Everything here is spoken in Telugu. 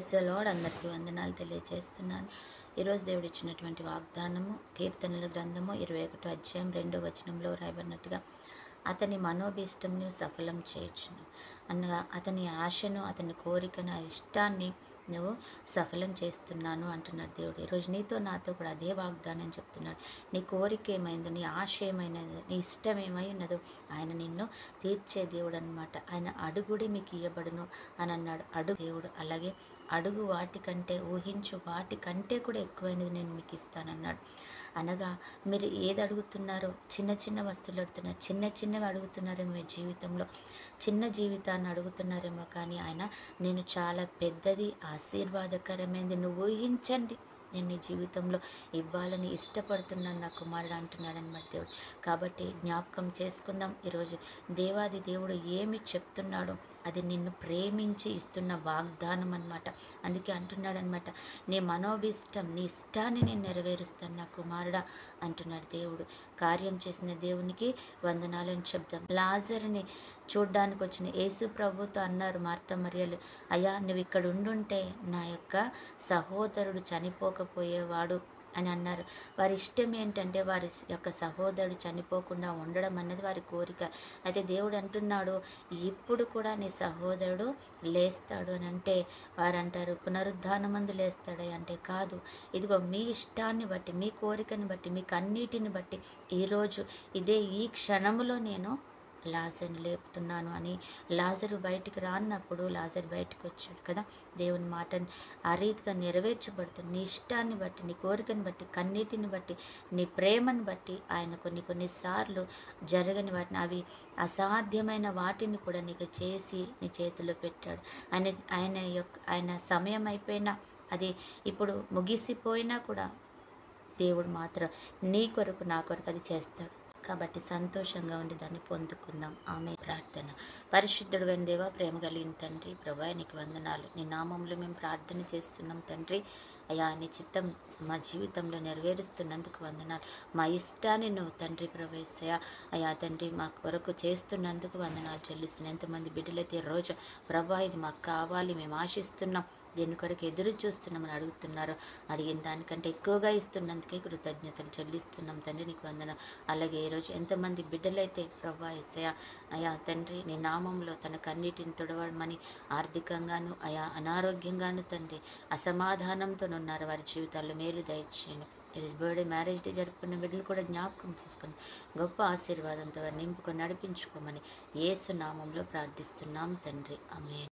Praise the lord. అందరికీ వందనాలు తెలియజేస్తున్నాను. ఈరోజు దేవుడు ఇచ్చినటువంటి వాగ్దానము కీర్తనల గ్రంథము 21 అధ్యాయం 2వ వచనంలో రాయబడినట్టుగా అతని మనోభీష్టంను సఫలం చేయొచ్చును అనగా అతని ఆశను, అతని కోరికను, ఆ ఇష్టాన్ని నువ్వు సఫలం చేస్తున్నాను అంటున్నాడు దేవుడు. ఈరోజు నీతో నాతో కూడా అదే వాగ్దానం చెప్తున్నాడు. నీ కోరిక ఏమైందో, నీ ఆశ ఏమైనదో, నీ ఇష్టం ఏమై ఉన్నదో ఆయన నిన్ను తీర్చే దేవుడు అనమాట. ఆయన అడుగుడి మీకు ఇయ్యబడును అని అన్నాడు. అడుగు దేవుడు. అలాగే అడుగు వాటికంటే, ఊహించు వాటికంటే కూడా ఎక్కువైనది నేను మీకు ఇస్తానన్నాడు. అనగా మీరు ఏది అడుగుతున్నారో, చిన్న చిన్న వస్తువులు అడుగుతున్నారు, చిన్న చిన్నవి అడుగుతున్నారేమో మీ జీవితంలో, చిన్న జీవితాన్ని అడుగుతున్నారేమో, కానీ ఆయన నేను చాలా పెద్దది, ఆశీర్వాదకరమైనది, నువ్వు ఊహించండి నేను నీ జీవితంలో ఇవ్వాలని ఇష్టపడుతున్నాను నా కుమారుడు అంటున్నాడు అనమాట దేవుడు. కాబట్టి జ్ఞాపకం చేసుకుందాం. ఈరోజు దేవాది దేవుడు ఏమి చెప్తున్నాడో అది నిన్ను ప్రేమించి ఇస్తున్న వాగ్దానం అనమాట. అందుకే అంటున్నాడు అనమాట, నీ మనోభీష్టం, నీ ఇష్టాన్ని నేను నెరవేరుస్తాను నా కుమారుడా అంటున్నాడు దేవుడు. కార్యం చేసిన దేవునికి వందనాలని చెప్దాం. లాజరుని చూడ్డానికి వచ్చిన యేసు ప్రభుతో అన్నారు మార్త మరియలు, అయ్యా నువ్వు ఇక్కడ ఉండుంటే నా యొక్క సహోదరుడు చనిపోకపోయేవాడు అని అన్నారు. వారి ఇష్టం ఏంటంటే వారి యొక్క సహోదరుడు చనిపోకుండా ఉండడం అన్నది వారి కోరిక. అయితే దేవుడు అంటున్నాడు, ఇప్పుడు కూడా నీ సహోదరుడు లేస్తాడు అని అంటే వారు అంటారు, పునరుద్ధానమందు లేస్తాడు అంటే కాదు. ఇదిగో మీ ఇష్టాన్ని బట్టి, మీ కోరికని బట్టి, మీకు అన్నిటిని బట్టి ఈరోజు ఈ క్షణములో నేను లాజరుని లేపుతున్నాను అని. లాజరు బయటికి రాన్నప్పుడు లాజరు బయటకు వచ్చాడు కదా. దేవుని మాటని ఆ రీతిగా నెరవేర్చబడుతుంది. నీ ఇష్టాన్ని బట్టి, నీ కోరికను బట్టి, కన్నీటిని బట్టి, నీ ప్రేమను బట్టి ఆయన కొన్నిసార్లు జరగని వాటిని, అవి అసాధ్యమైన వాటిని కూడా నీకు చేసి నీ చేతిలో పెట్టాడు. ఆయన సమయం అయిపోయినా, అది ఇప్పుడు ముగిసిపోయినా కూడా దేవుడు మాత్రం నీ కొరకు, నా కొరకు అది చేస్తాడు. కాబట్టి సంతోషంగా ఉండి దాన్ని పొందుకుందాం. ఆమె ప్రార్థన. పరిశుద్ధుడు అయిన దేవా, ప్రేమ కలిగిన తండ్రి, ప్రభువా నీకు వందనాలు. నీ నామంలో మేము ప్రార్థన చేస్తున్నాం తండ్రి. అయ్యా నీ చిత్తం మా జీవితంలో నెరవేరుస్తున్నందుకు వందనాలు. మా ఇష్టాన్ని నువ్వు తండ్రి ప్రవేశయ అయ్యా తండ్రి మా కొరకు చేస్తున్నందుకు వందనాలు చెల్లిస్తున్నాను. ఎంతమంది బిడ్డలైతే రోజు ప్రభా ఇది మాకు కావాలి, మేము ఆశిస్తున్నాం, దేని కొరకు ఎదురు చూస్తున్నామని అడుగుతున్నారు, అడిగిన దానికంటే ఎక్కువగా ఇస్తున్నందుకే కృతజ్ఞతలు చెల్లిస్తున్నాం తండ్రి, నీకు వందన. అలాగే ఈరోజు ఎంతమంది బిడ్డలైతే ప్రభా యేసయ్య అయా తండ్రి నీ నామంలో తన కన్నీటిని తుడవడమని ఆర్థికంగాను అయా అనారోగ్యంగాను తండ్రి అసమాధానంతో ఉన్నారు, వారి జీవితాల్లో మేలు దయచేయండి. ఈరోజు బర్త్డే, మ్యారేజ్ డే జరుపుకున్న బిడ్డలు కూడా జ్ఞాపకం చేసుకొని గొప్ప ఆశీర్వాదంతో వారిని నింపుకొని నడిపించుకోమని యేసు నామంలో ప్రార్థిస్తున్నాం తండ్రి. ఆమేన్.